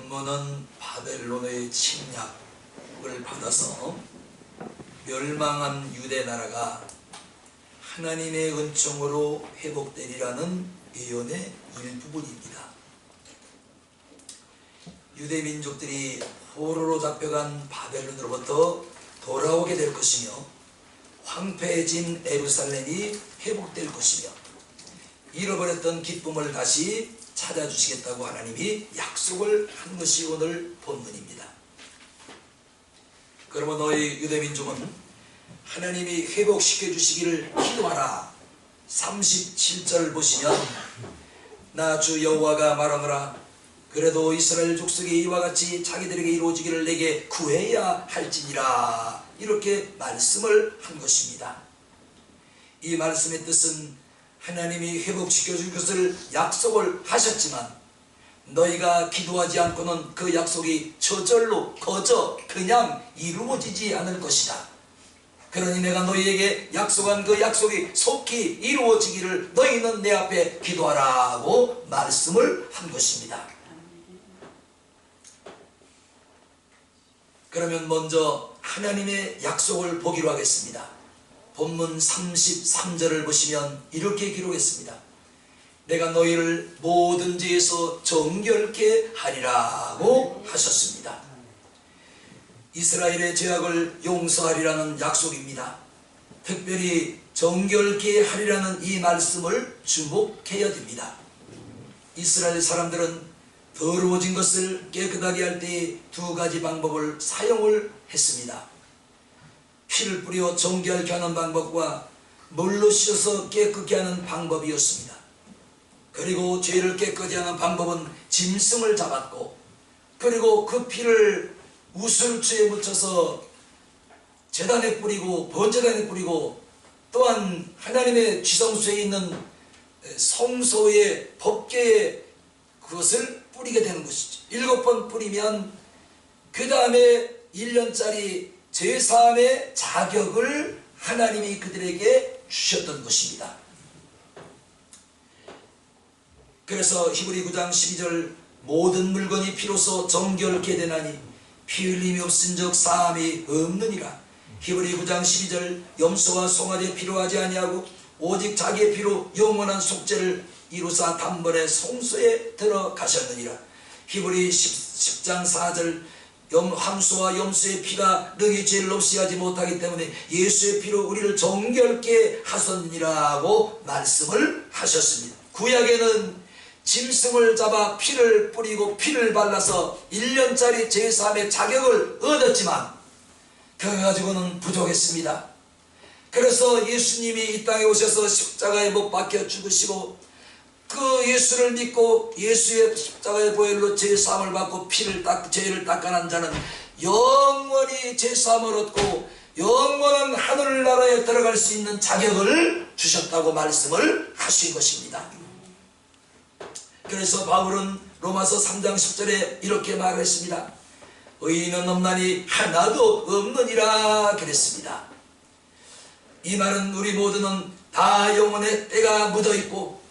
본문은 바벨론의 침략을 받아서 멸망한 유대 나라가 하나님의 은총으로 회복되리라는 예언의 일부분입니다. 유대 민족들이 포로로 잡혀간 바벨론으로부터 돌아오게 될 것이며 황폐해진 예루살렘이 회복될 것이며 잃어버렸던 기쁨을 다시 찾아주시겠다고 하나님이 약속을 한 것이 오늘 본문입니다. 그러면 너희 유대 민족은 하나님이 회복시켜 주시기를 기도하라. 37절 보시면 나 주 여호와가 말하노라. 그래도 이스라엘 족속이 이와 같이 자기들에게 이루어지기를 내게 구해야 할지니라. 이렇게 말씀을 한 것입니다. 이 말씀의 뜻은 하나님이 회복시켜 줄 것을 약속을 하셨지만 너희가 기도하지 않고는 그 약속이 저절로 거저 그냥 이루어지지 않을 것이다. 그러니 내가 너희에게 약속한 그 약속이 속히 이루어지기를 너희는 내 앞에 기도하라고 말씀을 한 것입니다. 그러면 먼저 하나님의 약속을 보기로 하겠습니다. 본문 33절을 보시면 이렇게 기록했습니다. 내가 너희를 모든 죄에서 정결케 하리라고 하셨습니다. 이스라엘의 죄악을 용서하리라는 약속입니다. 특별히 정결케 하리라는 이 말씀을 주목해야 됩니다. 이스라엘 사람들은 더러워진 것을 깨끗하게 할 때 두 가지 방법을 사용을 했습니다. 피를 뿌려 정결케 하는 방법과 물로 씻어서 깨끗게 하는 방법이었습니다. 그리고 죄를 깨끗이 하는 방법은 짐승을 잡았고, 그리고 그 피를 우슬초에 묻혀서 제단에 뿌리고 번제단에 뿌리고, 또한 하나님의 지성소에 있는 성소의 법궤에 그것을 뿌리게 되는 것이죠. 7번 뿌리면 그 다음에 1년짜리 제사함의 자격을 하나님이 그들에게 주셨던 것입니다. 그래서 히브리 9장 12절 모든 물건이 피로써 정결케 되나니 피 흘림이 없은즉 사함이 없느니라. 히브리 9장 12절 염소와 송아지의 피로 하지 아니하고 오직 자기의 피로 영원한 속죄를 이루사 단번에 성소에 들어가셨느니라. 히브리 10장 4절 함소와 염소의 피가 능히 죄를 없이 하지 못하기 때문에 예수의 피로 우리를 정결케 하셨느니라고 말씀을 하셨습니다. 구약에는 짐승을 잡아 피를 뿌리고 피를 발라서 1년짜리 제사함의 자격을 얻었지만 그거 가지고는 부족했습니다. 그래서 예수님이 이 땅에 오셔서 십자가에 못 박혀 죽으시고 그 예수를 믿고 예수의 십자가의 보혈로 제사함을 받고 죄를 닦아난 자는 영원히 제사함을 얻고 영원한 하늘나라에 들어갈 수 있는 자격을 주셨다고 말씀을 하신 것입니다. 그래서 바울은 로마서 3장 10절에 이렇게 말했습니다. 의인은 없나니 하나도 없느니라 그랬습니다. 이 말은 우리 모두는 다 영혼의 때가 묻어있고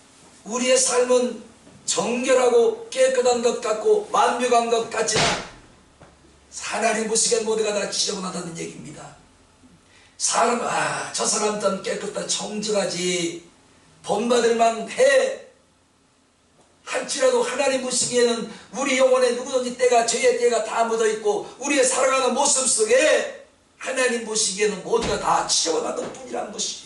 우리의 삶은 정결하고 깨끗한 것 같고 완벽한 것 같지만 하나님 보시기엔 모두가 다 지저분하다는 얘기입니다. 사람 저 사람 좀 깨끗하다 정직하지 본받을만 해 할지라도 하나님 보시기에는 우리 영혼에 누구든지 때가 죄의 때가 다 묻어있고 우리의 살아가는 모습 속에 하나님 보시기에는 모두가 다 지저분한 뿐이라는 것이지.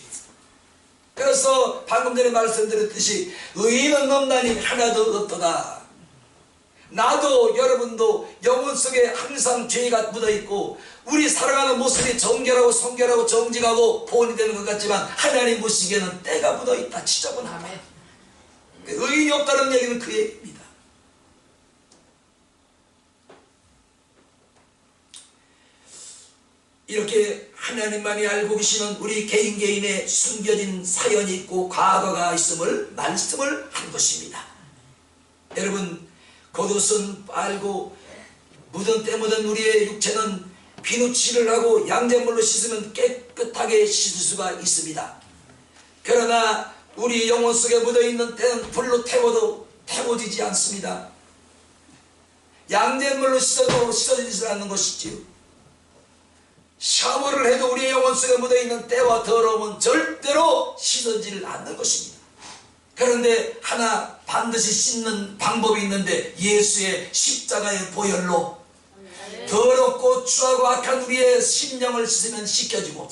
그래서 방금 전에 말씀드렸듯이 의인은 없나니 하나도 없도다. 나도 여러분도 영혼 속에 항상 죄가 묻어있고 우리 살아가는 모습이 정결하고 성결하고 정직하고 본이 되는 것 같지만 하나님 보시기에는 때가 묻어있다. 지저분하네. 의인이 없다는 얘기는 그 얘기입니다. 이렇게 하나님만이 알고 계시는 우리 개인의 숨겨진 사연이 있고 과거가 있음을 말씀을 한 것입니다. 여러분 겉옷은 빨고 묻은 때 묻은 우리의 육체는 비누칠을 하고 양잿물로 씻으면 깨끗하게 씻을 수가 있습니다. 그러나 우리 영혼 속에 묻어있는 때는 불로 태워도 태워지지 않습니다. 양잿물로 씻어도 씻어지지 않는 것이지요. 샤워를 해도 우리의 영혼 속에 묻어있는 때와 더러움은 절대로 씻어지질 않는 것입니다. 그런데 하나 반드시 씻는 방법이 있는데, 예수의 십자가의 보혈로 더럽고 추하고 악한 우리의 심령을 씻으면 씻겨지고,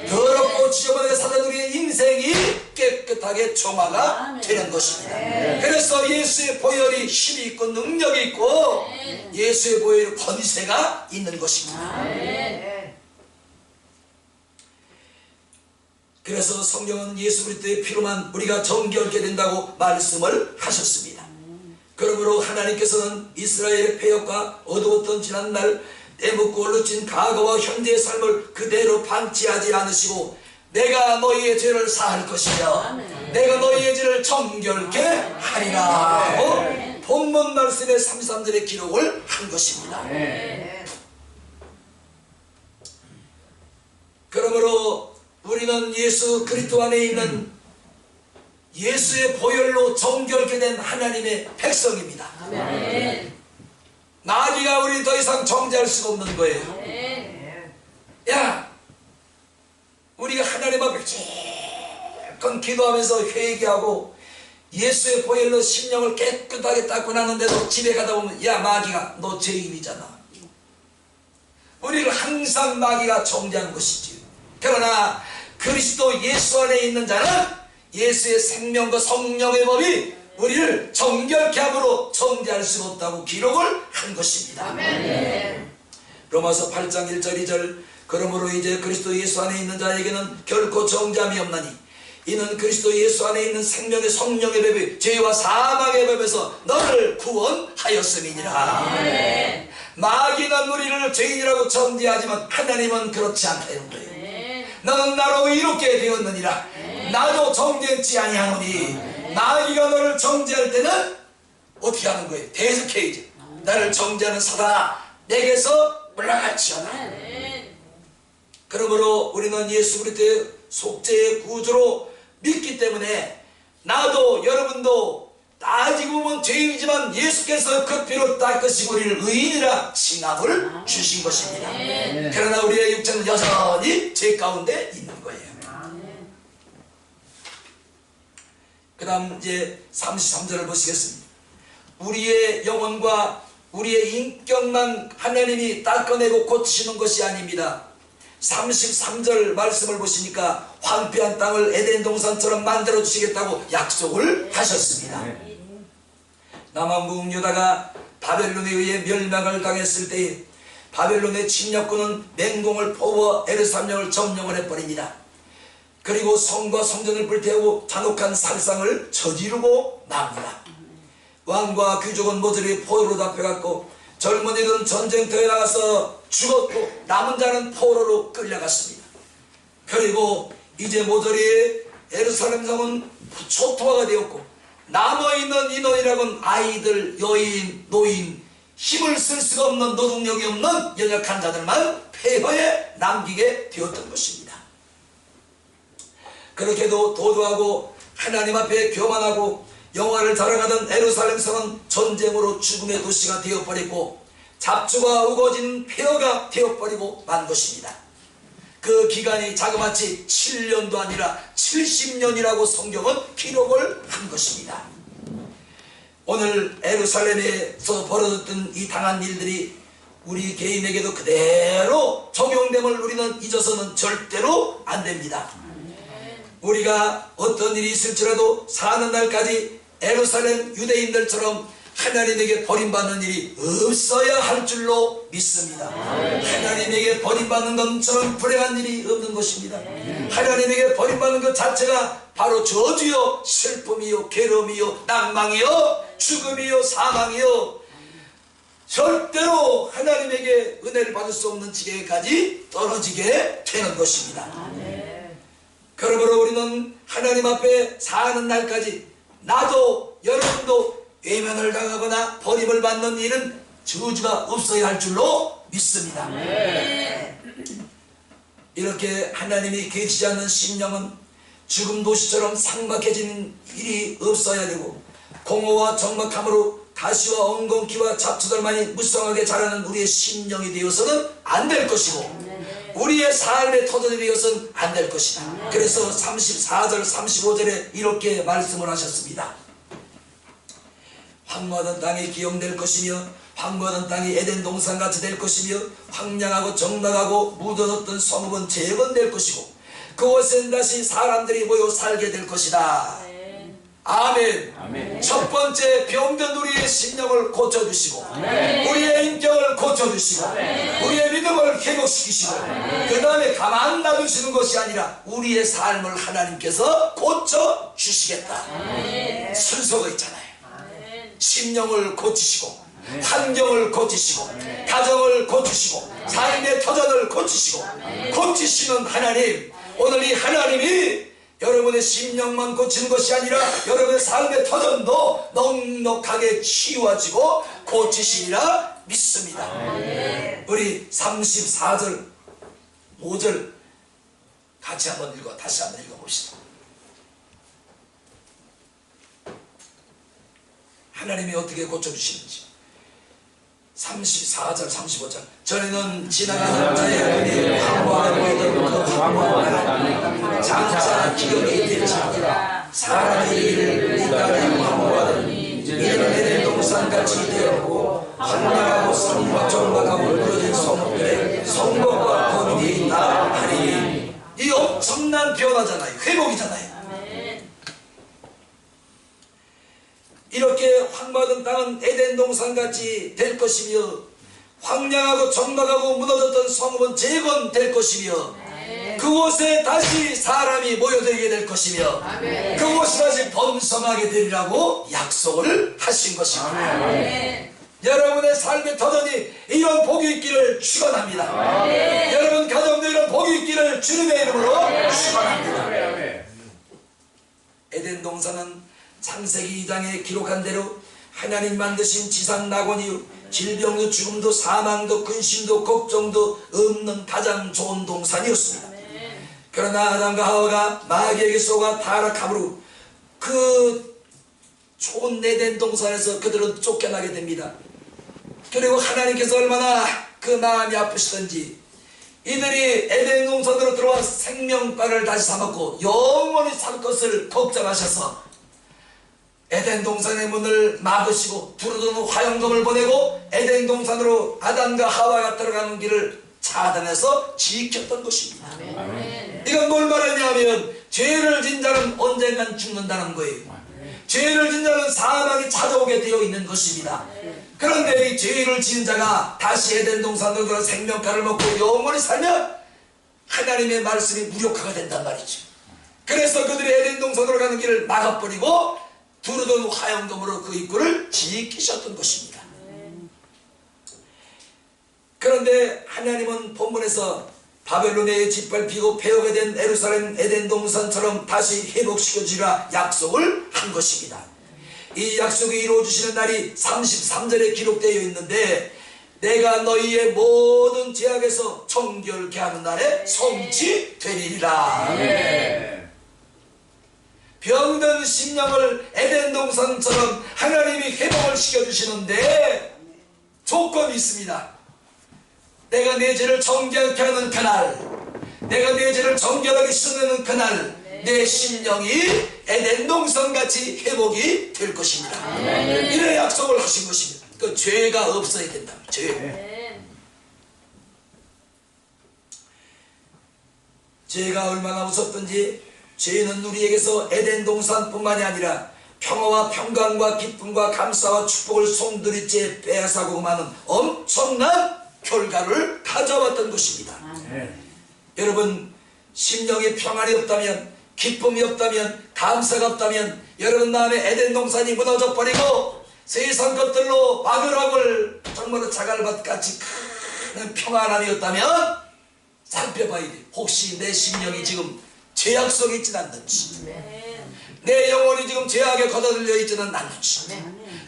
더럽고 지저분하게 살던 우리의 인생이 깨끗하게 정화가 되는 것입니다. 그래서 예수의 보혈이 힘이 있고 능력이 있고, 예수의 보혈이 권세가 있는 것입니다. 그래서 성경은 예수 그리스도의 피로만 우리가 정결케 된다고 말씀을 하셨습니다. 그러므로 하나님께서는 이스라엘의 폐역과 어두웠던 지난날 때묻고 얼룩진 과거와 현재의 삶을 그대로 방치하지 않으시고, 내가 너희의 죄를 사할 것이며 내가 너희의 죄를 정결케 하리라 하고 본문 말씀의 33절의 기록을 한 것입니다. 그러므로 우리는 예수 그리스도 안에 있는 예수의 보혈로 정결케 된 하나님의 백성입니다. 마귀가 우리 더 이상 정죄할 수가 없는 거예요. 야, 우리가 하나님 앞에 지금 기도하면서 회개하고 예수의 보혈로 심령을 깨끗하게 닦고 나는데도 집에 가다 보면, 야, 마귀가 너 죄인이잖아. 우리를 항상 마귀가 정죄하는 것이지요. 그러나 그리스도 예수 안에 있는 자는 예수의 생명과 성령의 법이 우리를 정결케 함으로 정죄할 수 없다고 기록을 한 것입니다. 아멘. 로마서 8장 1절 2절 그러므로 이제 그리스도 예수 안에 있는 자에게는 결코 정죄함이 없나니 이는 그리스도 예수 안에 있는 생명의 성령의 법이 죄와 사망의 법에서 너를 구원하였음이니라. 아멘. 마귀는 우리를 죄인이라고 정죄하지만 하나님은 그렇지 않다는 거예요. 너는 나로 이롭게 되었느니라. 나도 정죄치 아니하노니. 마귀가 너를 정죄할 때는 어떻게 하는 거예요? 대적해야지. 나를 정죄하는 사단아, 내게서 물러갈지어다. 그러므로 우리는 예수 그리스도의 속죄의 구주로 믿기 때문에, 나도 여러분도 따지고 보면 죄인이지만 예수께서 그 피로 닦으시고 우리를 의인이라 칭함을 주신 것입니다. 그러나 우리의 육체는 여전히 죄 가운데 있는 거예요. 그 다음 이제 33절을 보시겠습니다. 우리의 영혼과 우리의 인격만 하나님이 닦아내고 고치시는 것이 아닙니다. 33절 말씀을 보시니까 황폐한 땅을 에덴 동산처럼 만들어 주시겠다고 약속을 하셨습니다. 남왕국 유다가 바벨론에 의해 멸망을 당했을 때에 바벨론의 침략군은 맹공을 퍼부어 예루살렘을 점령을 해버립니다. 그리고 성과 성전을 불태우고 잔혹한 살상을 저지르고 납니다. 왕과 귀족은 모조리 포로로 잡혀갔고 젊은이들은 전쟁터에 나가서 죽었고 남은 자는 포로로 끌려갔습니다. 그리고 이제 모조리 예루살렘 성은 초토화가 되었고 남아있는 인원이라고는 아이들, 여인, 노인, 힘을 쓸 수가 없는 노동력이 없는 연약한 자들만 폐허에 남기게 되었던 것입니다. 그렇게도 도도하고 하나님 앞에 교만하고 영화를 자랑하던 예루살렘 성은 전쟁으로 죽음의 도시가 되어버리고 잡초가 우거진 폐허가 되어버리고 만 것입니다. 그 기간이 자그마치 7년도 아니라 70년이라고 성경은 기록을 한 것입니다. 오늘 예루살렘에서 벌어졌던 이 당한 일들이 우리 개인에게도 그대로 적용됨을 우리는 잊어서는 절대로 안 됩니다. 우리가 어떤 일이 있을지라도 사는 날까지 예루살렘 유대인들처럼 하나님에게 버림받는 일이 없어야 할 줄로 믿습니다. 하나님에게 버림받는 것처럼 불행한 일이 없는 것입니다. 하나님에게 버림받는 것 자체가 바로 저주요, 슬픔이요, 괴로움이요, 낭망이요, 죽음이요, 사망이요, 절대로 하나님에게 은혜를 받을 수 없는 지경에까지 떨어지게 되는 것입니다. 그러므로 우리는 하나님 앞에 사는 날까지 나도 여러분도 외면을 당하거나 버림을 받는 일은 저주가 없어야 할 줄로 믿습니다. 이렇게 하나님이 계시지 않는 심령은 죽음 도시처럼 삭막해지는 일이 없어야 되고 공허와 적막함으로 가시와 엉겅퀴와 잡초들만이 무성하게 자라는 우리의 심령이 되어서는 안 될 것이고 우리의 삶의 터전이 되어서는 안 될 것이다. 그래서 34절 35절에 이렇게 말씀을 하셨습니다. 황무하던 땅이 기용될 것이며 황무하던 땅이 에덴 동산같이 될 것이며 황량하고 적나가고 묻어졌던 성읍은 재건될 것이고 그곳엔 다시 사람들이 모여 살게 될 것이다. 아멘. 아멘. 첫 번째 병든 우리의 심령을 고쳐주시고 우리의 인격을 고쳐주시고 우리의 믿음을 회복시키시고 그 다음에 가만 놔두시는 것이 아니라 우리의 삶을 하나님께서 고쳐주시겠다. 순서가 있잖아요. 심령을 고치시고 환경을 고치시고 가정을 고치시고 삶의 터전을 고치시고 고치시는 하나님, 오늘 이 하나님이 여러분의 심령만 고치는 것이 아니라 여러분의 삶의 터전도 넉넉하게 치유하시고 고치시리라 믿습니다. 우리 34절 5절 같이 한번 다시 한번 읽어봅시다. 하나님이 어떻게 고쳐주시는지. 34절 35절 전에는 지나가는 자의 눈이 황무하게 보이던 그 황무한 땅이 장차 기억이 될지니라. 사람의 일을 이까지 황무하더니 이제는 에덴 동산같이 되었고 황량하고 성과 정막하고 무너진 성읍들의 성벽과 거룩이 있다 하니. 이 엄청난 변화잖아요. 회복이잖아요. 이렇게 황무하던 땅은 에덴 동산같이 될 것이며 황량하고 적막하고 무너졌던 성읍은 재건될 것이며 그곳에 다시 사람이 모여들게 될 것이며 그곳이 다시 번성하게 되리라고 약속을 하신 것입니다. 여러분의 삶의 터전이 이런 복이 있기를 축원합니다. 여러분 가정도 이런 복이 있기를 주님의 이름으로 축원합니다. 에덴 동산은 창세기 2장에 기록한 대로 하나님 만드신 지상 낙원이요 질병도 죽음도 사망도 근심도 걱정도 없는 가장 좋은 동산이었습니다. 그러나 아담과 하와가 마귀에게 속아 타락함으로 그 좋은 에덴 동산에서 그들은 쫓겨나게 됩니다. 그리고 하나님께서 얼마나 그 마음이 아프시던지 이들이 에덴 동산으로 들어와 생명바를 다시 삼았고 영원히 살 것을 걱정하셔서 에덴 동산의 문을 막으시고 두루두루 화영검을 보내고 에덴 동산으로 아담과 하와가 들어가는 길을 차단해서 지켰던 것입니다. 이건 뭘 말하냐면 죄를 진 자는 언젠간 죽는다는 거예요. 죄를 진 자는 사망이 찾아오게 되어 있는 것입니다. 그런데 이 죄를 지은 자가 다시 에덴 동산으로 들어 생명가를 먹고 영원히 살면 하나님의 말씀이 무력화가 된단 말이죠. 그래서 그들이 에덴 동산으로 가는 길을 막아버리고 두루던 화영검으로 그 입구를 지키셨던 것입니다. 그런데 하나님은 본문에서 바벨론에 짓밟히고 폐허가 된 예루살렘 에덴 동산처럼 다시 회복시켜주리라 약속을 한 것입니다. 이 약속이 이루어지시는 날이 33절에 기록되어 있는데 내가 너희의 모든 죄악에서 정결케 하는 날에 성취되리라. 병든 심령을 에덴 동산처럼 하나님이 회복을 시켜주시는데 조건이 있습니다. 내가 내 죄를 정결케 하는 그날, 내가 내 죄를 정결하게 씻어내는 그날 내 심령이 에덴 동산같이 회복이 될 것입니다. 이런 약속을 하신 것입니다. 그 죄가 없어야 된다. 죄가 얼마나 무섭든지 죄는 우리에게서 에덴 동산뿐만이 아니라 평화와 평강과 기쁨과 감사와 축복을 송두리째 빼앗아가고 마는 엄청난 결과를 가져왔던 것입니다. 여러분 심령에 평안이 없다면, 기쁨이 없다면, 감사가 없다면 여러분 마음에 에덴 동산이 무너져 버리고 세상 것들로 와글와글 정말로 자갈밭같이 큰 평안함이었다면 살펴봐야 돼. 혹시 내 심령이 지금 죄악 속에 있지는 않는지, 내 영혼이 지금 죄악에 걷어들려 있지는 않는지,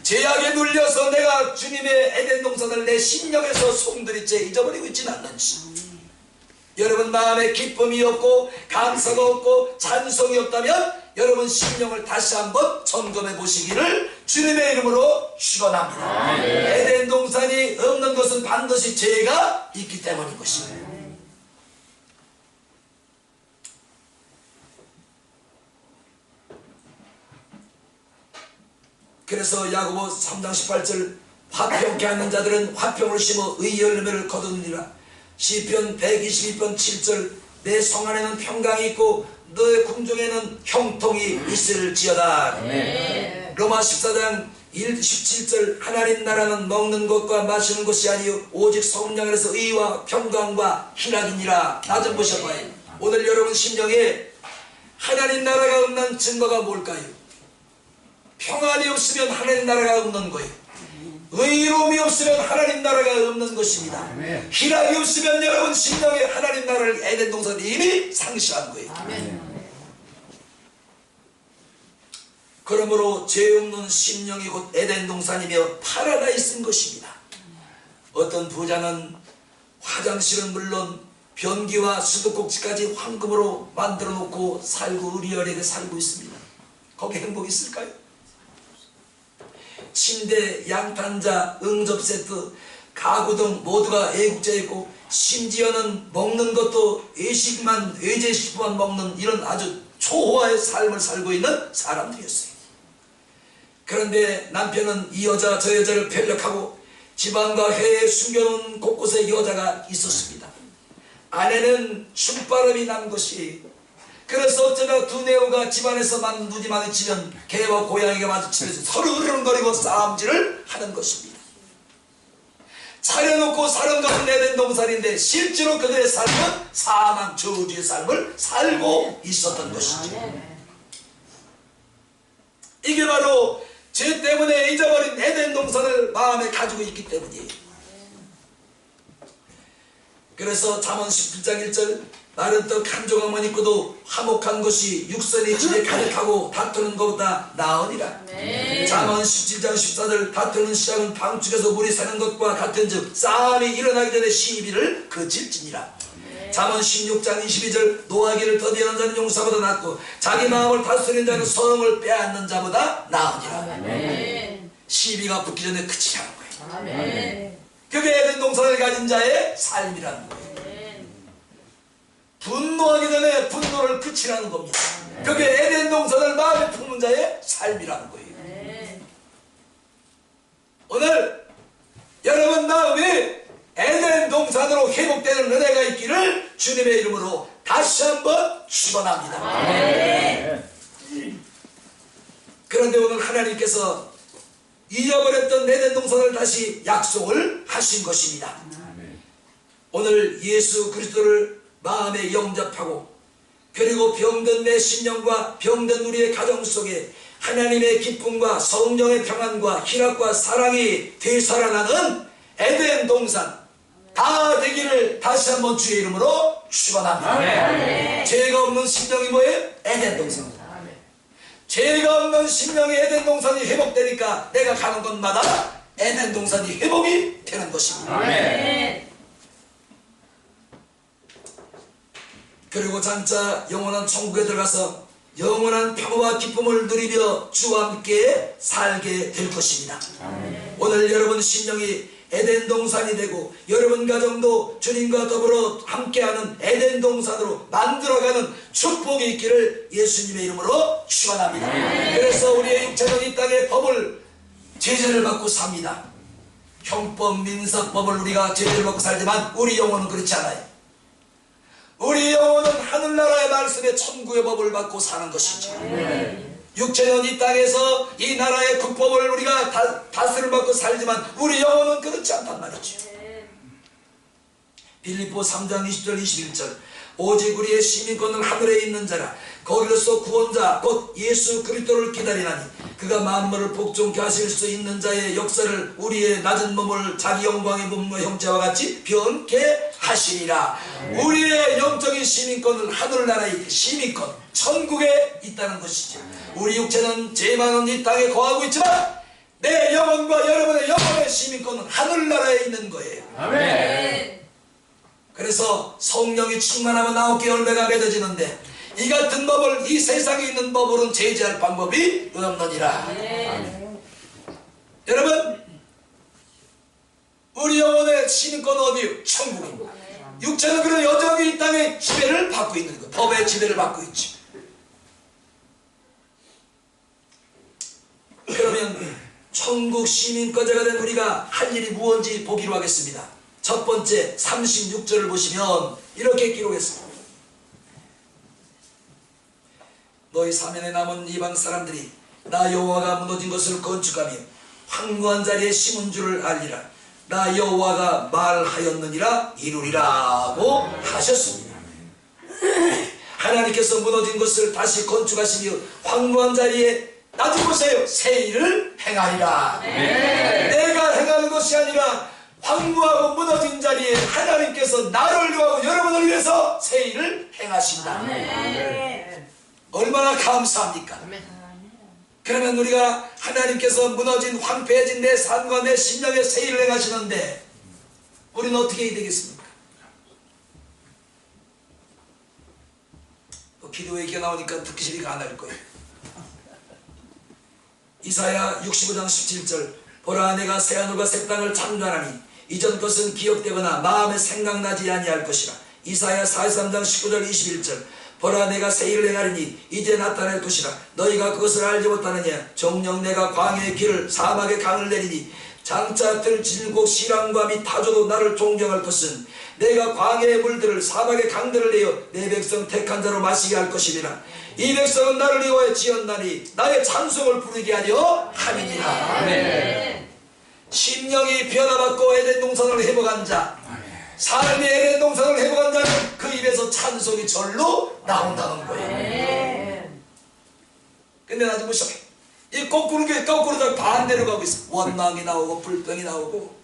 죄악에 눌려서 내가 주님의 에덴 동산을 내 심령에서 송두리째 잊어버리고 있지는 않는지, 여러분 마음에 기쁨이 없고 감사가 없고 찬송이 없다면 여러분 심령을 다시 한번 점검해 보시기를 주님의 이름으로 축원합니다. 에덴 동산이 없는 것은 반드시 죄가 있기 때문인 것입니다. 그래서 야고보 3장 18절 화평케 하는 자들은 화평을 심어 의의 열매를 거두느니라. 시편 122편 7절 내 성 안에는 평강이 있고 너의 궁중에는 형통이 있을지어다. 로마 14장 17절 하나님 나라는 먹는 것과 마시는 것이 아니요 오직 성령 안에서 의와 평강과 희락이니라. 나 좀 보셔봐요. 오늘 여러분 심령에 하나님 나라가 없는 증거가 뭘까요? 평안이 없으면 하나님 나라가 없는 거예요. 의로움이 없으면 하나님 나라가 없는 것입니다. 희락이 없으면 여러분 심령에 하나님 나라를 에덴 동산이 이미 상실한 거예요. 그러므로 죄 없는 심령이 곧 에덴 동산이며 파라다이스인 것입니다. 어떤 부자는 화장실은 물론 변기와 수도꼭지까지 황금으로 만들어 놓고 살고 의리어리하게 살고 있습니다. 거기 행복이 있을까요? 침대, 양탄자, 응접 세트, 가구 등 모두가 애국자에 있고 심지어는 먹는 것도 외식만, 외제식만 먹는 이런 아주 초호화의 삶을 살고 있는 사람들이었어요. 그런데 남편은 이 여자 저 여자를 편력하고 지방과 해에 숨겨놓은 곳곳에 여자가 있었습니다. 아내는 춤바람이 난 것이, 그래서 어쩌다 두 내오가 집안에서만 눈이 마주치면 개와 고양이가 마주치면서 서로 으르렁거리고 싸움질을 하는 것입니다. 차려놓고 사는 것은 에덴 동산인데 실제로 그들의 삶은 사망 저주의 삶을 살고 있었던 것이죠. 이게 바로 죄 때문에 잊어버린 에덴 동산을 마음에 가지고 있기 때문이에요. 그래서 잠언 17장 1절 마른 떡 한 조각만 있고도 화목한 것이 육선의 집에 가득하고 다투는 것보다 나으니라. 잠언 17장 14절 다투는 시작은 방축에서 물이 새는 것과 같은즉 싸움이 일어나기 전에 시비를 그칠지니라. 잠언 16장 22절 노하기를 더디하는 자는 용사보다 낫고 자기 마음을 다스리는 자는 성을 빼앗는 자보다 나으니라. 시비가 붙기 전에 그치라는 거예요. 그게 에덴 동산을 가진 자의 삶이라는 거예요. 분노하기 전에 분노를 그치라는 겁니다. 그게 에덴 동산을 마음에 품은 자의 삶이라는 거예요. 오늘 여러분 마음이 에덴 동산으로 회복되는 은혜가 있기를 주님의 이름으로 다시 한번 축원합니다. 그런데 오늘 하나님께서 잊어버렸던 에덴 동산을 다시 약속을 하신 것입니다. 오늘 예수 그리스도를 마음에 영접하고 그리고 병든 내 심령과 병든 우리의 가정 속에 하나님의 기쁨과 성령의 평안과 희락과 사랑이 되살아나는 에덴 동산 다 되기를 다시 한번 주의 이름으로 축원합니다. 죄가 없는 심령이 뭐예요? 에덴 동산. 죄가 없는 심령의 에덴 동산이 회복되니까 내가 가는 곳마다 에덴 동산이 회복이 되는 것입니다. 그리고 장차 영원한 천국에 들어가서 영원한 평화와 기쁨을 누리며 주와 함께 살게 될 것입니다. 오늘 여러분 심령이 에덴 동산이 되고 여러분 가정도 주님과 더불어 함께하는 에덴 동산으로 만들어가는 축복이 있기를 예수님의 이름으로 축원합니다. 그래서 우리의 육체는 이 땅에 법을 제재를 받고 삽니다. 형법 민사법을 우리가 제재를 받고 살지만 우리 영혼은 그렇지 않아요. 우리 영혼은 하늘나라의 말씀에 천국의 법을 받고 사는 것이죠. 육체는 이 땅에서 이 나라의 국법을 우리가 다스림을 받고 살지만 우리 영혼은 그렇지 않단 말이죠. 빌립보 3장 20절 21절 오직 우리의 시민권은 하늘에 있는 자라 거기로서 구원자 곧 예수 그리스도를 기다리나니 그가 만물을 복종케 하실 수 있는 자의 역사를 우리의 낮은 몸을 자기 영광의 몸과 형체와 같이 변케 하시리라. 우리의 영적인 시민권은 하늘나라의 시민권 천국에 있다는 것이죠. 우리 육체는 죄 많은 이 땅에 거하고 있지만 내 영혼과 여러분의 영혼의 시민권은 하늘나라에 있는 거예요. 아멘. 그래서 성령이 충만하면 9개 열매가 맺어지는데 이 같은 법을 이 세상에 있는 법으로는 제지할 방법이 없느니라. 여러분, 우리 영혼의 시민권은 어디요? 천국입니다. 육체는 그런 여전히 이 땅의 지배를 받고 있는 것, 법의 지배를 받고 있죠. 그러면 천국 시민권자가 된 우리가 할 일이 무엇인지 보기로 하겠습니다. 첫 번째 36절을 보시면 이렇게 기록했습니다. 너희 사면에 남은 이방 사람들이 나 여호와가 무너진 것을 건축하며 황무한 자리에 심은 줄을 알리라. 나 여호와가 말하였느니라 이루리라고 하셨습니다. 하나님께서 무너진 것을 다시 건축하시며 황무한 자리에 놔두고서요 새 일을 행하리라. 내가 행하는 것이 아니라 황무하고 무너진 자리에 하나님께서 나를 위하고 여러분을 위해서 새 일을 행하신다. 얼마나 감사합니까? 그러면 우리가 하나님께서 무너진 황폐해진 내 삶과 내 심령에 새 일을 행하시는데 우리는 어떻게 해야 되겠습니까? 기도 얘기가 나오니까 듣기 싫으니까 안 할 거예요. 이사야 65장 17절 보라 내가 새하늘과 새 땅을 창조하나니 이전 것은 기억되거나 마음에 생각나지 아니할 것이라. 이사야 43장 19절 21절 보라 내가 새 일을 행하리니 이제 나타날 것이라. 너희가 그것을 알지 못하느냐. 정녕 내가 광야의 길을 사막의 강을 내리니 장차 들 질곡 시랑과 및 타조도 나를 존경할 것은 내가 광야의 물들을 사막의 강들을 내어 내 백성 택한 자로 마시게 할 것이니라. 이 백성은 나를 위하여 지었나니 나의 찬송을 부르게 하려 함이니라. 심령이 변화받고 에덴 동산을 회복한 자, 삶의 에덴 동산을 회복한 자는 그 입에서 찬송이 절로 나온다는 거예요. 근데 나중에 보시오, 이 거꾸로 반대로 가고 있어. 원망이 나오고 불평이 나오고,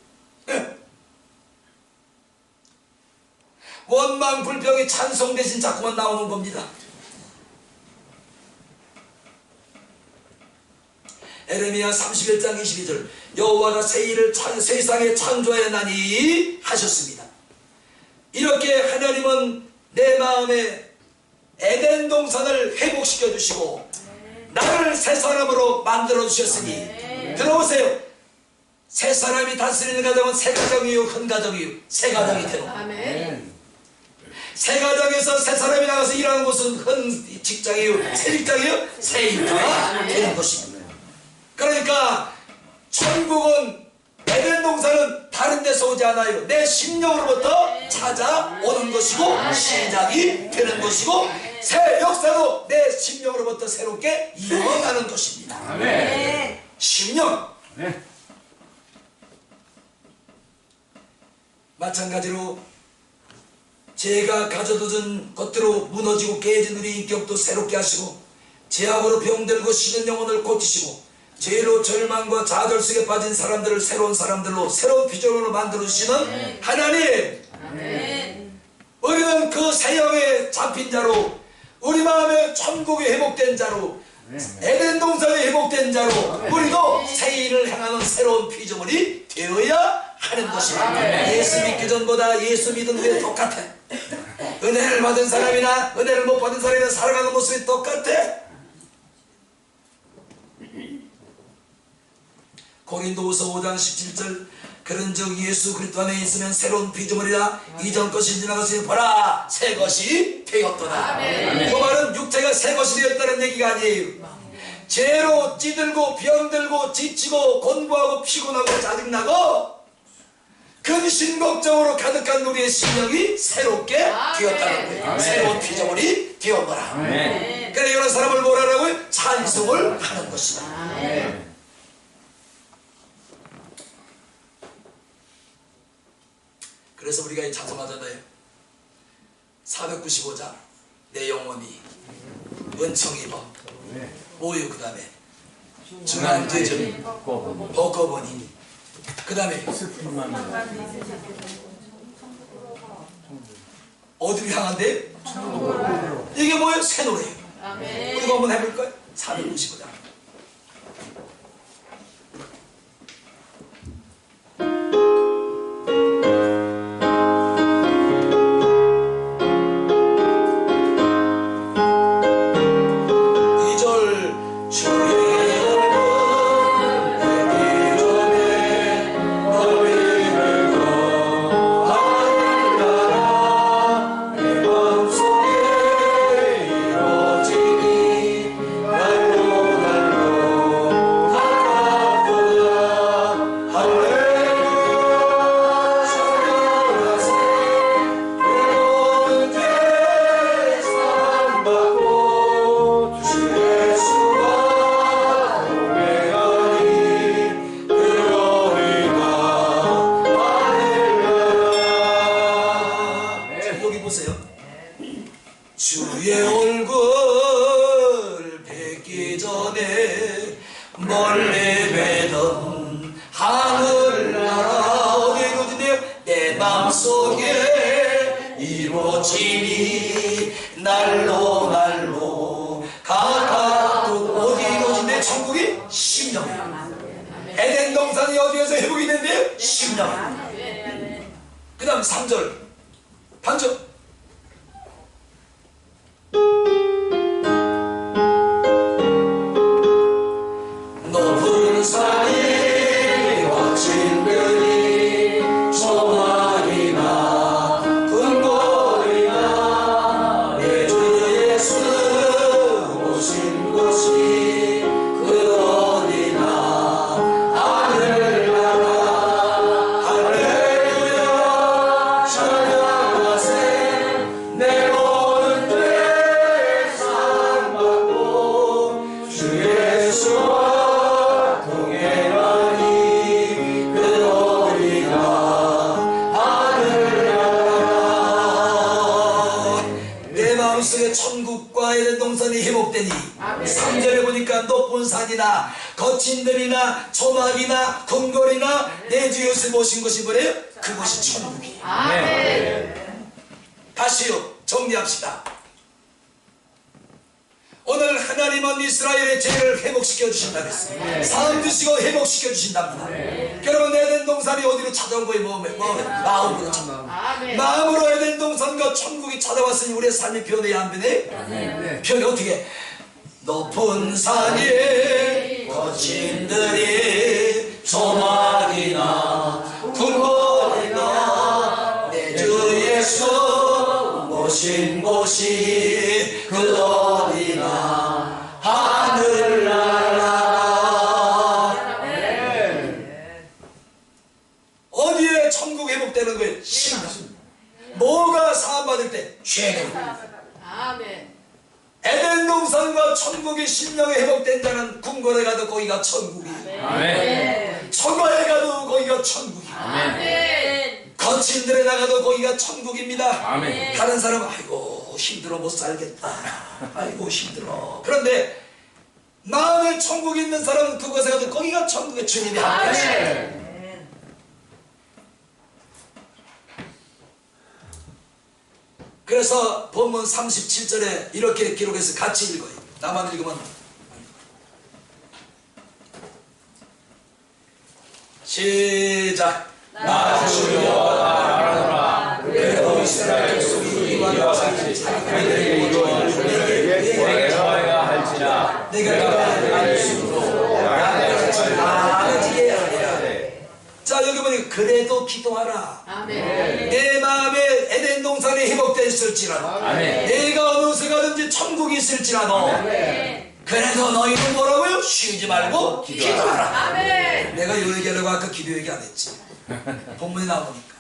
원망 불평이 찬송 대신 자꾸만 나오는 겁니다. 에레미야 31장 22절 여호와가 새 일을 세상에 창조하였나니 하셨습니다. 이렇게 하나님은 내 마음에 에덴 동산을 회복시켜 주시고 나를 새 사람으로 만들어 주셨으니 들어보세요. 새 사람이 다스리는 가정은 새 가정이요 큰 가정이요 새 가정이 되고 새 가정에서 새 사람이 나가서 일하는 곳은 큰 직장이요 새 직장이요 새 일터가 되는 것입니다. 그러니까 천국은 에덴 동산은 다른 데서 오지 않아요. 내 심령으로부터 찾아오는 것이고 시작이 되는 것이고 새 역사도 내 심령으로부터 새롭게 이어가는 것입니다. 심령. 마찬가지로 죄가 가져두던 것들로 무너지고 깨진 우리 인격도 새롭게 하시고 죄악으로 병들고 쉬는 영혼을 고치시고 죄로 절망과 좌절 속에 빠진 사람들을 새로운 사람들로 새로운 비전으로 만들어주시는 하나님. 우리는 그 새 영에 잡힌 자로 우리 마음에 천국이 회복된 자로 에덴 동산이 회복된 자로 우리도 새 일을 행하는 새로운 피조물이 되어야 하는 것입니다. 예수 믿기 전보다 예수 믿은 후에 똑같아. 은혜를 받은 사람이나 은혜를 못 받은 사람이나 살아가는 모습이 똑같아. 고린도후서 5장 17절 그런즉 예수 그리스도 안에 있으면 새로운 피조물이라 이전 것이 지나갔으니 보라 새 것이 되었도다. 그 말은 육체가 새 것이 되었다는 얘기가 아니에요. 죄로 찌들고 병들고 지치고 곤고하고 피곤하고 짜증나고 근심 걱정으로 가득한 우리의 심령이 새롭게 되었다는 거예요. 새로운 피조물이 되었더라. 그래서 이런 사람을 뭐라고요? 찬송을 하는 것이다. 그래서 우리가 이 찬송하잖아요. 495장 내 영혼이 은총 입어 뭐요 그 다음에 중한 뒤즘 벗거보니 그 다음에 어디를 향한대? 이게 뭐예요? 새 노래예요. 우리가 한번 해볼까요? 495장 이루어지니 날로 날로 각각 어디 이루어진대? 천국이 심령이야. 에덴 동산이 어디에서 회복이 된대요? 심령. 그 다음 3절 반절. 높은 산이 거친 들이 소망이나 근거리나 내 주 예수 오신 곳이 그 어디나 하늘나라 할렐루야 찬양하세 내 모든 죄 사함받고 주 예수와 속에 천국과 에덴 동산이 회복되니 3절에 보니까 높은 산이나 거친 들이나 초막이나 궁궐이나 내 주 예수 모신 것이 뭐래요? 그것이 천국이에요. 다시요 정리합시다. 오늘 하나님은 이스라엘의 죄를 회복시켜 주신다 그랬어요. 사람 주시고 회복시켜 주신답니다. 여러분 에덴 동산이 어디로 찾아온 거예요? 마음으로 찾아온 거예요. 마음으로 에덴 동산과 천국이 찾아왔으니 우리의 삶이 변해야 안 변해? 변해. 어떻게? 높은 산이 거친 들이 소막이나 궁궐이나 내 주 예수 모신 곳이 그 어디나 하늘나라. 어디에 천국 회복되는 거예요? 심령. 뭐가 사함받을 때? 죄가. 에덴 동산과 천국이 심령에 회복된 자는 궁궐에 가도 거기가 천국이에요. 천국에 가도 거기가 천국이에요. 거친 들에 나가도 거기가 천국입니다. 다른 사람은 아이고 힘들어 못 살겠다, 아이고 힘들어. 그런데 마음에 천국이 있는 사람은 그곳에 가도 거기가 천국의 주님이 함께하시죠. 그래서 본문 37절에 이렇게 기록해서 같이 읽어요. 나만 읽으면 시작. 나 주여 나라노라. 그래도 이스라엘 속이 이와 같이 자기들에게 이루어진 일을 행하여야 할지라. 내가 안식으로 나아지게 하리라. 자 여기 보니 그래도 기도하라. 내 마음에 에덴 동산이 회복됐을지라도 내가 어느 곳에 가든지 천국이 있을지라도 그래도 너희는 뭐라고요? 쉬지 말고 기도하라. 내가 이 얘기하려고 아까 기도 얘기 안 했지. 본문에 나오니까.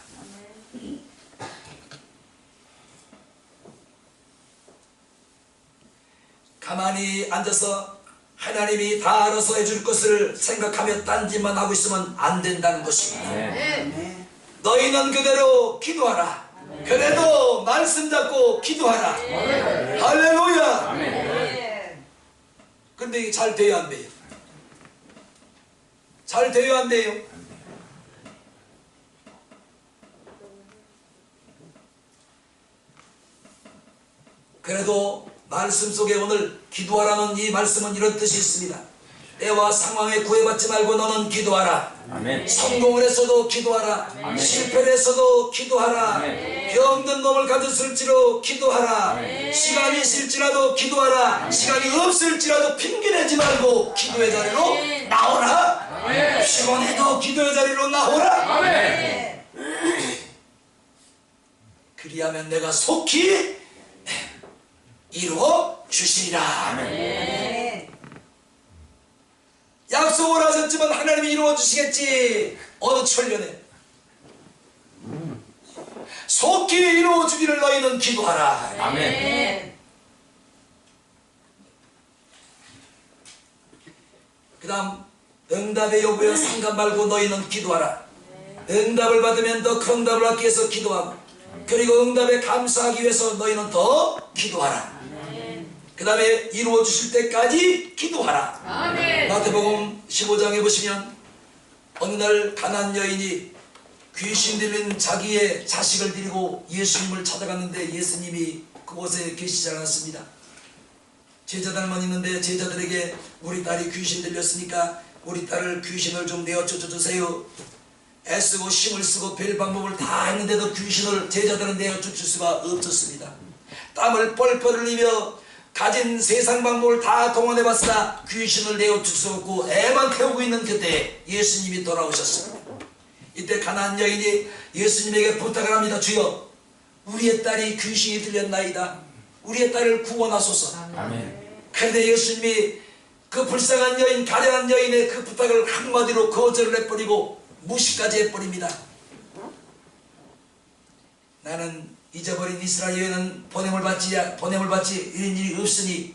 가만히 앉아서 하나님이 다 알아서 해줄 것을 생각하며 딴짓만 하고 있으면 안 된다는 것입니다. 너희는 그대로 기도하라. 그래도 말씀 잡고 기도하라. 할렐루야. 근데 이게 잘 돼요 안 돼요? 잘 돼요 안 돼요? 그래도 말씀 속에 오늘 기도하라는 이 말씀은 이런 뜻이 있습니다. 때와 상황에 구애받지 말고 너는 기도하라. 성공을 했어도 기도하라. 실패를 했어도 기도하라. 병든 몸을 가졌을지로 기도하라. 시간이 있을지라도 기도하라. 시간이 없을지라도 핑계내지 말고 기도의 자리로 나오라. 피곤해도 기도의 자리로 나오라. 그리하면 내가 속히 이루어 주시리라. 약속을 하셨지만 하나님이 이루어 주시겠지. 어느 천년에 속히 이루어 주기를 너희는 기도하라. 그 다음 응답의 여부에 상관 말고 너희는 기도하라. 응답을 받으면 더 큰 응답을 받기 위해서 기도하고, 그리고 응답에 감사하기 위해서 너희는 더 기도하라. 그 다음에 이루어 주실 때까지 기도하라. 마태복음 15장에 보시면 어느 날 가난안 여인이 귀신 들린 자기의 자식을 데리고 예수님을 찾아갔는데 예수님이 그곳에 계시지 않았습니다. 제자들만 있는데 제자들에게 우리 딸이 귀신 들렸으니까 우리 딸을 귀신을 좀 내어쫓아 주세요. 애쓰고 힘을 쓰고 별 방법을 다 했는데도 귀신을 제자들은 내어쫓을 수가 없었습니다. 땀을 뻘뻘 흘리며 가진 세상 방법을 다 동원해봤으나 귀신을 내어쫓을 수 없고 애만 태우고 있는 그때 예수님이 돌아오셨습니다. 이때 가나안 여인이 예수님에게 부탁을 합니다. 주여, 우리의 딸이 귀신이 들렸나이다. 우리의 딸을 구원하소서. 아멘. 그런데 예수님이 그 불쌍한 여인, 가련한 여인의 그 부탁을 한마디로 거절을 해버리고 무시까지 해버립니다. 나는 잊어버린 이스라엘 여인은 보냄을 받지 이런 일이 없으니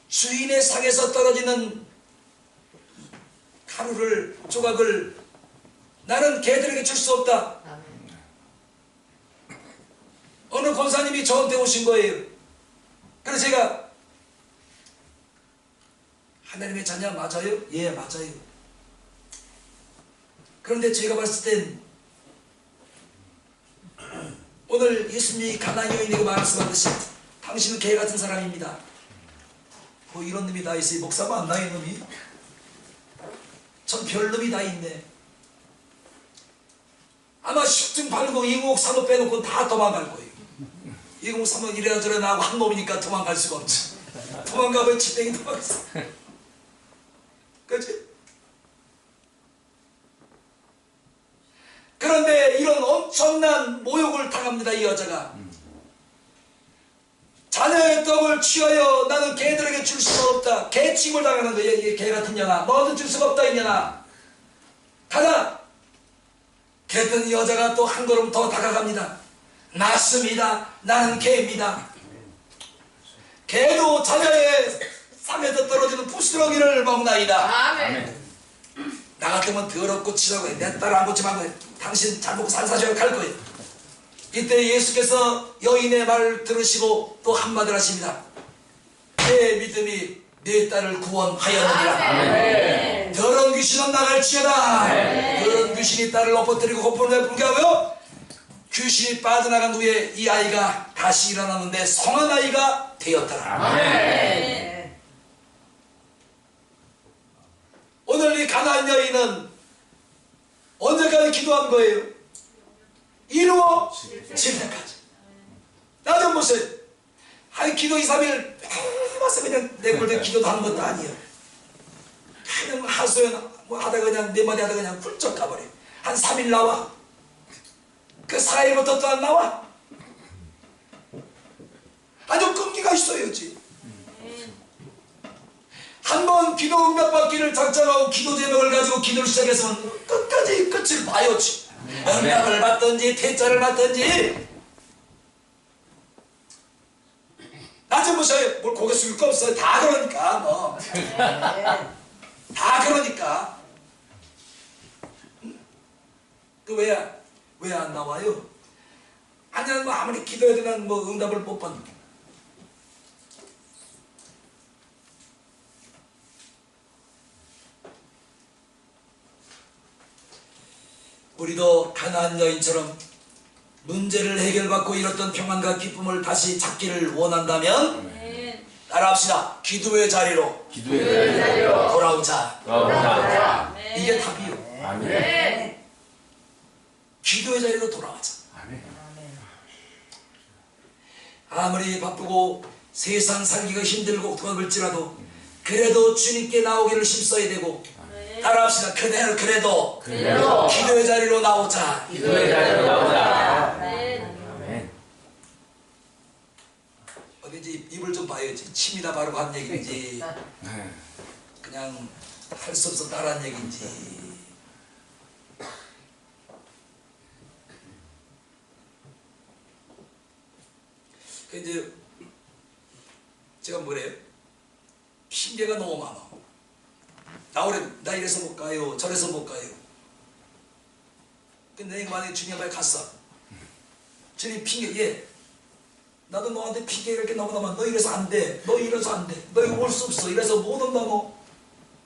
주인의 상에서 떨어지는 가루를 조각을 나는 개들에게 줄 수 없다. 어느 권사님이 저한테 오신 거예요. 그래서 제가 하나님의 자녀 맞아요? 예, 맞아요. 그런데 제가 봤을 땐 오늘 예수님이 가나안 여인에게 말씀하듯이 당신은 개 같은 사람입니다. 뭐 이런 놈이 다 있어요. 목사 맞나 이 놈이? 전 별 놈이 다 있네. 아마 10등 팔고 206 3호 빼놓고 다 도망갈 거예요. 206 3호 이래라 저래라 하고 한 놈이니까 도망갈 수가 없지. 도망가면 집행이 도망갔어. 그렇지? 그런데 이런 엄청난 모욕을 당합니다. 이 여자가 자녀의 떡을 취하여 나는 개들에게 줄 수가 없다. 개침을 당하는 거예요. 이 개 같은 년아, 너는 줄 수가 없다 이 년아. 가자. 그랬더니 여자가 또 한 걸음 더 다가갑니다. 맞습니다. 나는 개입니다. 개도 자녀의 상에서 떨어지는 부스러기를 먹나이다. 아멘. 나 같으면 더럽고 치라고 해. 내 딸 안 고치면 안 돼. 당신 잘 먹고 산사셔야 갈 거예요. 이때 예수께서 여인의 말을 들으시고 또 한마디를 하십니다. 내 믿음이 내 딸을 구원하였느니라. 더러운 귀신은 나갈지어다. 더러운 귀신이 딸을 엎어뜨리고 거품을 불게하고요. 귀신이 빠져나간 후에 이 아이가 다시 일어났는데 성한 아이가 되었더라. 아멘. 오늘 이 가나안 여인은 언제까지 기도한 거예요? 이루어질 때까지. 나 좀 보세요. 한 기도 2, 3일 와서 그냥 내골대 기도도 하는 것도 아니에요. 그냥 하소연 뭐 하다가 그냥 네 마디 하다가 그냥 훌쩍 가버려. 한 3일 나와. 그 4일부터 또 안 나와. 아주 끈기가 있어야지. 한번 기도 응답받기를 작정하고 기도 제목을 가지고 기도를 시작했으면 끝까지 끝을 봐야지. 응답을 받든지 퇴짜를 받든지. 나 좀 보세요. 뭘 고개 숙일 거 없어요. 다 그러니까 뭐. 다 그러니까. 그 왜 안 나와요? 아니야, 뭐 아무리 기도해도 난 뭐 응답을 못 받는. 우리도 가나안 여인처럼 문제를 해결받고 잃었던 평안과 기쁨을 다시 찾기를 원한다면 따라합시다. 기도의 자리로 돌아오자. 이게 답이요. 아멘. 기도의 자리로 돌아가자. 아무리 바쁘고 세상 살기가 힘들고 더불지라도 그래도 주님께 나오기를 힘써야 되고, 따라합시다. 그래도 기도의 자리로 나오자. 기도의 자리로 나오자. 아멘. 어딘지 입을 좀 봐야지. 침이다 바르고 한 얘기인지 그냥 할 수 없어 따라한 얘기인지. 그 이제 제가 뭐래요? 핑계가 너무 많아. 나 이래서 못 가요. 저래서 못 가요. 근데 내가 만약에 주님 앞에 갔어. 주님 핑계, 예. 나도 너한테 핑계 이렇게 너무너무 너 이래서 안 돼. 너 이래서 안 돼. 너 이거 올 수 없어. 이래서 못 온다 너.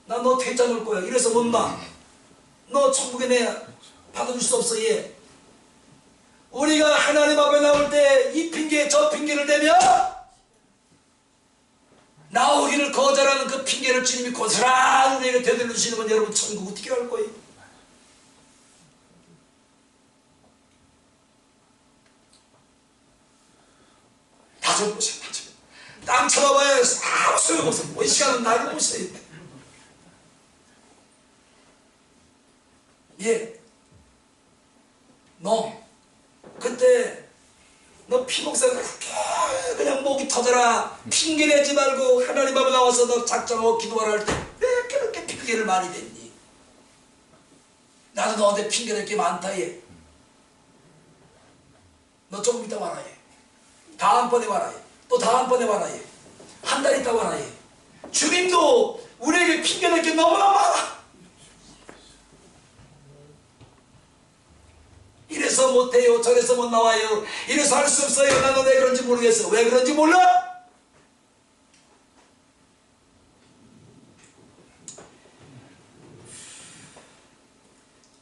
나 너 퇴짜 놓을 거야. 이래서 못 나. 너 천국에 내 받아줄 수 없어. 얘. 우리가 하나님 앞에 나올 때 이 핑계 저 핑계를 대며 나오기를 거절하는 그 핑계를 주님이 고스란히 우리에게 되돌려 주시는 건 여러분 천국 어떻게 갈 거예요? 다 좀 보세요. 다 좀. 땅 쳐다봐야 아무 소용없어. 뭐 이 시간은 나를 보셔야 돼. 예. 너 그때 너 피목사가 그냥 목이 터져라 핑계내지 말고 하나님 앞에 나와서 너 작정하고 기도하라 할 때 왜 그렇게 핑계를 많이 댔니? 나도 너한테 핑계댈 게 많다. 얘. 너 조금 이따 와라. 얘. 다음번에 와라. 얘. 또 다음번에 와라. 얘. 한 달 있다 와라. 얘. 주님도 우리에게 핑계낼 게 너무나 많아. 이래서 못해요. 저래서 못 나와요. 이래서 할 수 없어요. 나는 왜 그런지 모르겠어. 왜 그런지 몰라?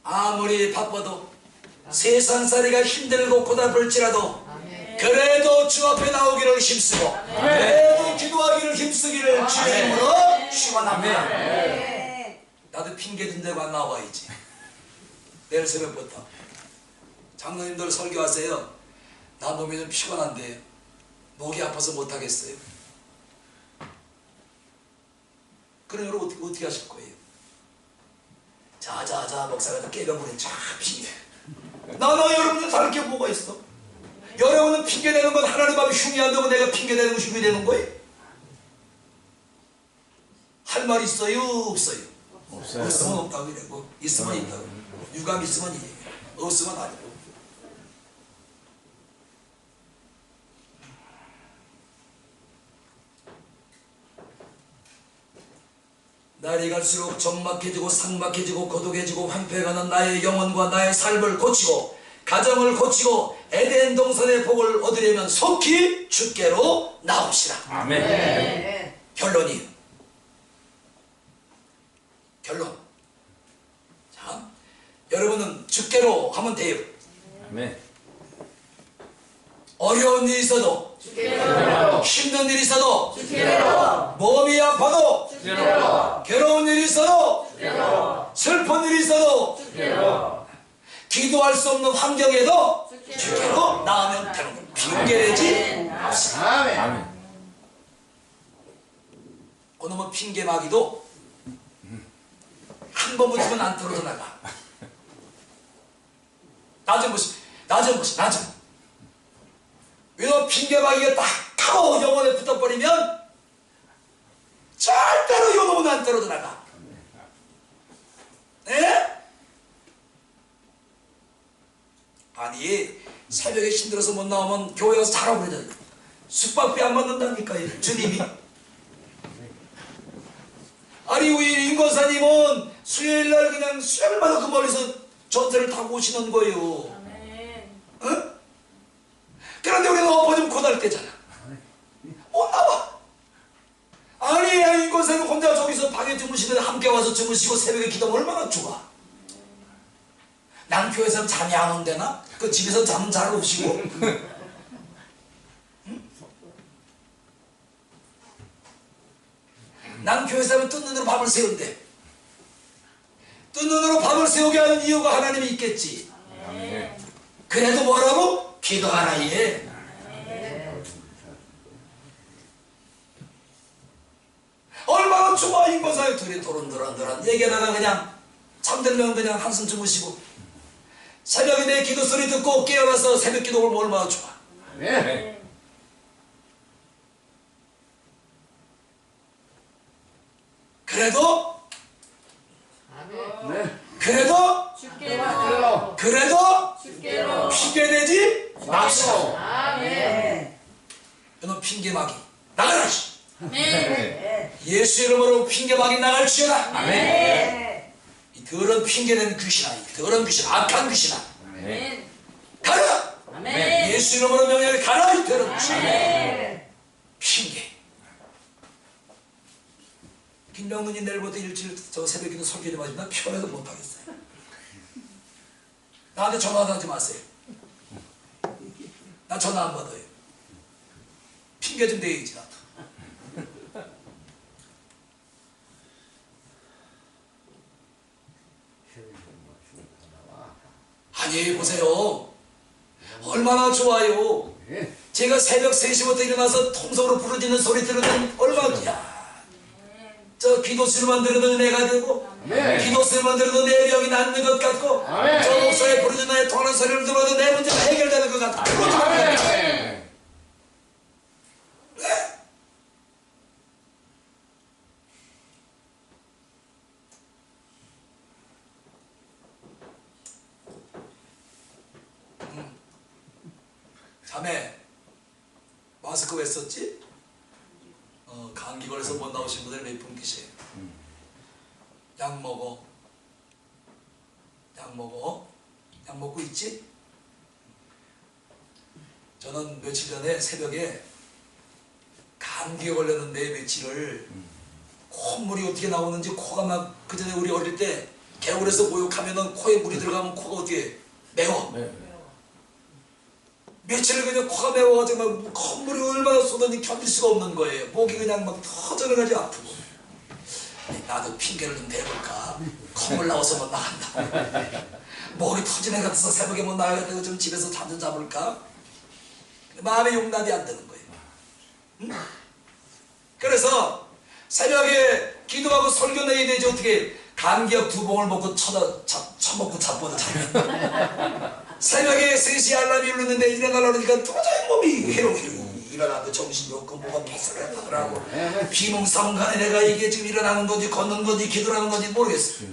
아무리 바빠도 세상살이가 힘들고 고달플지라도 그래도 주 앞에 나오기를 힘쓰고 그래도 기도하기를 힘쓰기를 주의 이름으로 축원합니다. 나도 핑계 든다고 안 나와야지. 내일 새벽부터 장로님들 설교하세요. 나 몸이 좀 피곤한데 목이 아파서 못하겠어요. 그럼 여러분 어떻게 하실 거예요? 자자자 목사가 깨려보니 참 핑계. 나나 여러분들 다를 게 뭐가 있어? 여러분은 핑계대는 건 하나님 앞에 흉이한다고 내가 핑계대는 거 흉이되는 거예요? 할 말 있어요? 없어요? 없어요. 없으면 없다고 이래고 있으면 있다고. 유감 있으면 이래. 없으면 아니고. 날이 갈수록 적막해지고 삭막해지고 고독해지고 황폐해가는 나의 영혼과 나의 삶을 고치고 가정을 고치고 에덴 동산의 복을 얻으려면 속히 주께로 나오시라. 아멘. 결론이에요. 결론. 자, 여러분은 주께로 하면 돼요. 아멘. 어려운 일이 있어도 주께로. 힘든 일이 있어도 주께로. 몸이 아파도 주께로. 괴로운 일이 있어도 주께로. 슬픈 일이 있어도 주께로. 기도할 수 없는 환경에도 주께로 나오면 되는 거예요. 핑계대지 맙시다. 아멘. 아멘. 그놈의 핑계마기도 한 번 붙으면 안 떨어져 나가. 나 좀 보시. 왜냐면 핑계마기가 딱 하고 영혼에 붙어버리면 절대로 요 놈은 안 떨어져 나가. 예? 아니 새벽에 힘들어서 못 나오면 교회 와서 자라고 그러잖아요. 숙박비 안 받는다니까요. 주님이. 아니 우리 임권사님은 수요일날 그냥 수요일마다 그 멀리서 전세를 타고 오시는 거예요. 어? 그런데 우리는 엎어지면 고날 때잖아. 못 나와. 아니 임권사님 혼자 저기서 방에 주무시는데 함께 와서 주무시고 새벽에 기도하면 얼마나 좋아. 난 교회에서 잠이 안 온대나? 그 집에서 잠은 잘 없이고. 난 교회에서 하면 뜬 눈으로 밤을 새운대. 뜬 눈으로 밤을 새우게 하는 이유가 하나님이 있겠지. 아멘. 그래도 뭐라고? 기도하라 얘. 얼마나 좋아 인거사요. 둘이 도란도란 얘기하다가 그냥 잠들면 그냥 한숨 주무시고 새벽에 내 기도 소리 듣고 깨어나서 새벽 기도를 얼마나 좋아. 아멘. 그래도 네. 그래도 주께로. 핑계대지 맙시다. 아멘. 너는 핑계마귀 나가라시. 네. 예수 이름으로 핑계마귀 나갈지어다. 아멘. 이 더러운 핑계대는 귀신아, 이 더러운 귀신, 악한 귀신아, 아멘. 가라. 아멘. 예수 이름으로 명령을 가라. 이 더러운 귀신아. 아멘. 핑계. 김명훈이 내일부터 일주일 저 새벽기도 설교 좀 하시면 나 피곤해서 못하겠어요. 나한테 전화도 하지 마세요. 나 전화 안 받아요. 핑계 좀 대야지 나도. 아니 보세요. 얼마나 좋아요. 제가 새벽 3시부터 일어나서 통성으로 부르짖는 소리 들으면 얼마나 저 기도 소리만 들어도 은혜가 되고 기도 소리만 들어도 내 병이 낫는 것 같고 저 목소리에 부르짖는 내 통하는 소리를 들어도 내 문제가 해결되는 것 같고 자매 마스크 왜 썼지? 감기 걸려서 못 나오신 분들 몇 분 계세요. 약 먹어. 약 먹어. 약 먹고 있지? 저는 며칠 전에 새벽에 감기에 걸렸는데 며칠을 콧물이 어떻게 나오는지 코가 막 그전에 우리 어릴 때 개울에서 목욕하면은 코에 물이 들어가면 코가 어떻게 매워. 며칠을 그냥 코가 매워가지고 막 콧물이 얼마나 쏟았는지 견딜 수가 없는 거예요. 목이 그냥 막 터져가지고 아프고. 나도 핑계를 좀 대볼까. 콧물 나와서 못 나간다. 목이 터지는 것 같아서 새벽에 못 나가겠다고 좀 집에서 잠 좀 자볼까. 마음의 용납이 안 되는 거예요. 응? 그래서 새벽에 기도하고 설교 내야 되지 어떻게 감기약 2봉을 먹고 처먹고 자빠져 자면 새벽에 3시 알람이 울리는데 일어나려고 그러니까 도저히 몸이 해롱해롱 일어나도 정신이 없고 뭐가 바삭하더라고. 비몽사몽간에 내가 이게 지금 일어나는 건지 걷는 건지 기도하는 건지 모르겠어요.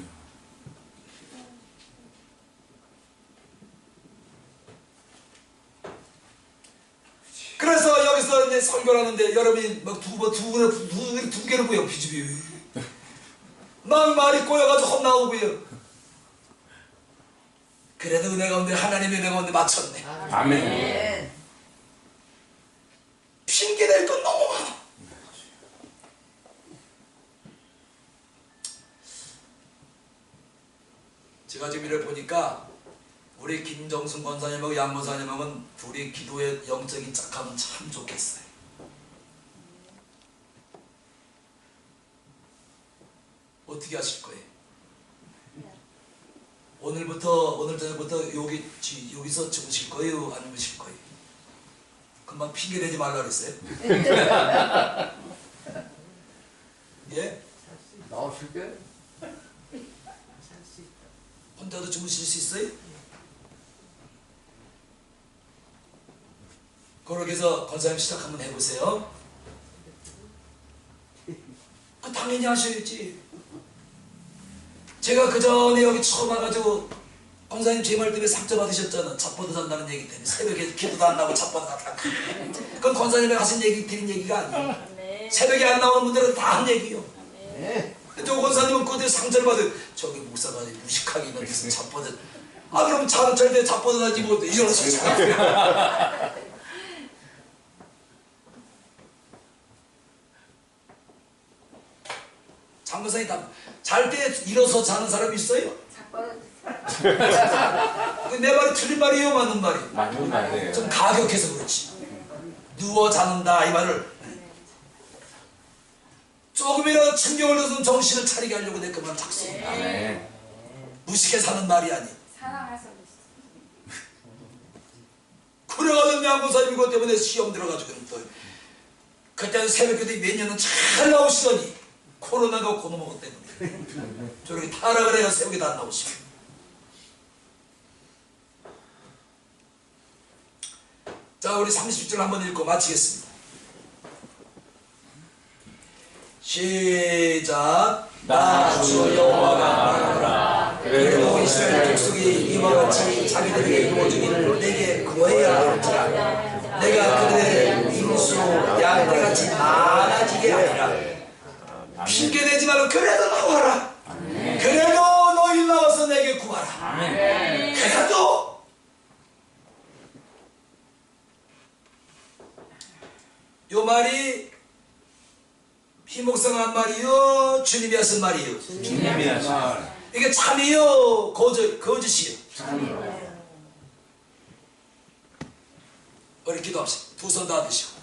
그래서 여기서 이제 설교를 하는데 여러분이 막 두 개를 보여 비집이 막 말이 꼬여가지고 혼나오고요. 그래도 은혜 가운데 하나님의 은혜 가운데 맞췄네. 아멘. 핑계 댈 건 너무 많아. 제가 지금 이를 보니까 우리 김정순 권사님하고 양 권사님하고는 둘이 기도의 영적인 짝하면 참 좋겠어요. 어떻게 하실 거예요? 오늘 저녁부터 여기서 주무실 거예요? 안 주무실 거예요? 금방 핑계 대지 말라 그랬어요? 예? 나오실 때? 혼자도 주무실 수 있어요? 그렇게 해서 권사님 시작 한번 해보세요. 당연히 하셔야지. 제가 그 전에 여기 처음 와가지고 권사님 제 말 때문에 상처 받으셨잖아. 잡버드 잔다는 얘기 때문에 새벽에 기도도 안 나고 잡버드 갔다. 그건 권사님이 하신 얘기 드린 얘기가 아니에요. 새벽에 안 나오는 분들은 다 한 얘기요. 저 권사님은 그때 상처를 받은 저기 목사가 무식하게 있는 무슨 잡버드 그럼 잘때 잡버드 나지 뭐 이러면서 장교사님 잘 때 일어서 자는 사람 있어요? 내 말이 틀린 말이에요, 맞는 말이에요? 맞는 말이에요. 좀 가격해서 그렇지. 누워 자는다 이 말을 조금이라도 충격을 줘서 정신을 차리게 하려고 내 그만 작성합니다. 아멘. 무식해 사는 말이 아니에요. 사랑하셔. 그래가지고 양고사님 그것 때문에 시험 들어가지고 또 그때는 새벽기도 몇 년은 잘 나오시더니 코로나가 고노먹었 때문에 저렇게 타락을 해야 새벽에도 안 나오시고. 자, 우리 30절 한번 읽고 마치겠습니다. 시작. 나 주 여호와가 말하노라. 그리고 이스라엘 족속이 이와 같이 자기들에게 이루어주기를 내게 구해야 할지라. 내가 그들의 인수 양떼같이 많아지게 하리라. 핑계대지 말고 그래도 나와라. 그래도 너희 나와서 내게 구하라. 그래도 요 말이 희목성한 말이요 주님이 하신 말이요. 주님이 하신 말. 이게 참이요 거짓이요. 우리 기도합시다. 두 손 다 드시고